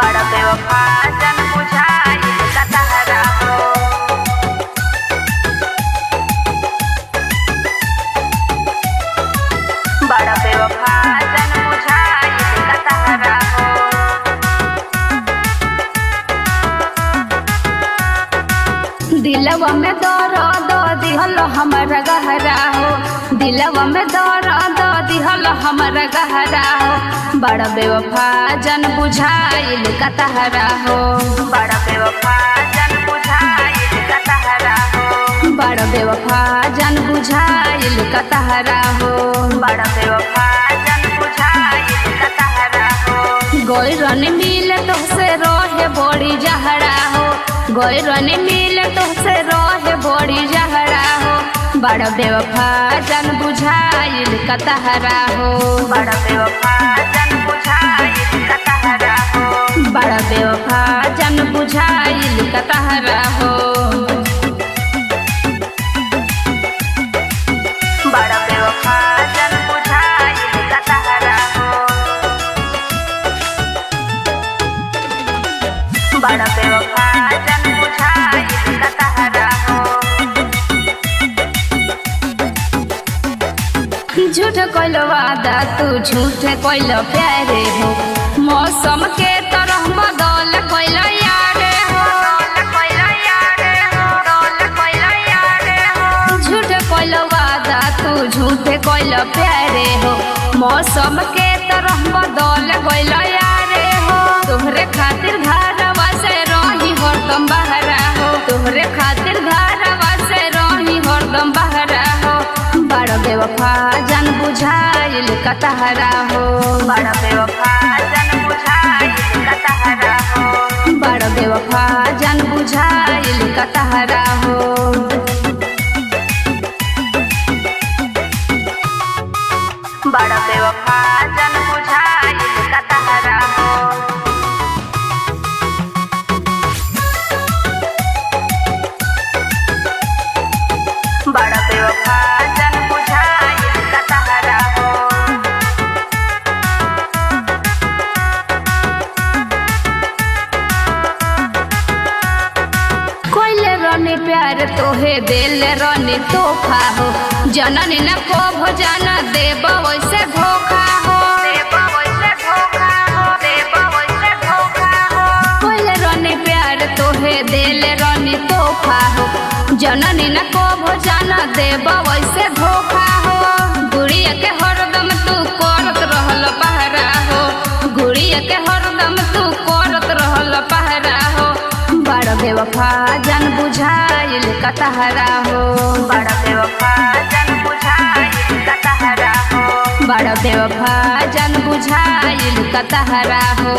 बड़ा बेवफा जन बुझाइल का तहरा हो। बड़ा बेवफा जन बुझाइल का तहरा हो। दिलवा में दर्द दिहल हमरा गहरा हो। दिलवा में दर्द दिहल हमरा गहरा हो। बड़ा बेवफा जन बुझाइल का तहरा हो। बड़ा बेवफा जन बुझाइल का तहरा हो। बड़ा बेवफा जन बुझाइल का तहरा हो। बड़ा बेवफा जन बुझाइल का तहरा हो। गोइरन मिले तोहसे रोहे बड़ी जहरा हो। गोइरन मिले तोहसे रोहे बड़ी जहरा हो। बड़ा बेवफा जन बुझाइल का तहरा हो। बड़ा बेवफा जन बुझाइल का तहरा हो। बड़ा बेवफा जन बुझाइल का तहरा हो। बड़ा बेवफा जन बुझाइल का तहरा हो। बड़ा बेवफा जन बुझाइल का तहरा हो। झूठ कइल वादा तू झूठ कइल प्यारे हो। मौसम के तरह बदल कइल यारे हो। झूठ कइल वादा तू झूठ कइल प्यारे हो। मौसम के तरह बदल कइल यारे हो। तोहरे खातिर घरवा से रही हरदम बहरा हो। तोहरे खातिर घरवा से रही हरदम बहरा हो। बड़ा बेवफा जन बुझाइल का तहरा हो। बड़ा बेवफा जन बुझाइल का तहरा हो। बड़ा बेवफा जन बुझाइल का तहरा हो। बड़ा बेवफा जन बुझाइल का तहरा हो। बड़ा बेवफा जन बुझाइल का तहरा हो। कोइले रनी प्यार तोहे दिल रनी तोहफा हो। जननी न को भोजन देब वैसे धोखा हो। कोइले रनी प्यार तोहे दिल रनी तोहफा हो। जननी न को भोजन देब वैसे धोखा हो। गुड़िया के हरदम तू करत रहल पहरा हो। गुड़िया के हरदम तू करत रहल पहरा हो। बड़ा बेवफा जन बुझाइल का तहरा हो। बड़ा बेवफा जन बुझाइल का तहरा हो। बड़ा बेवफा जन बुझाइल का तहरा हो।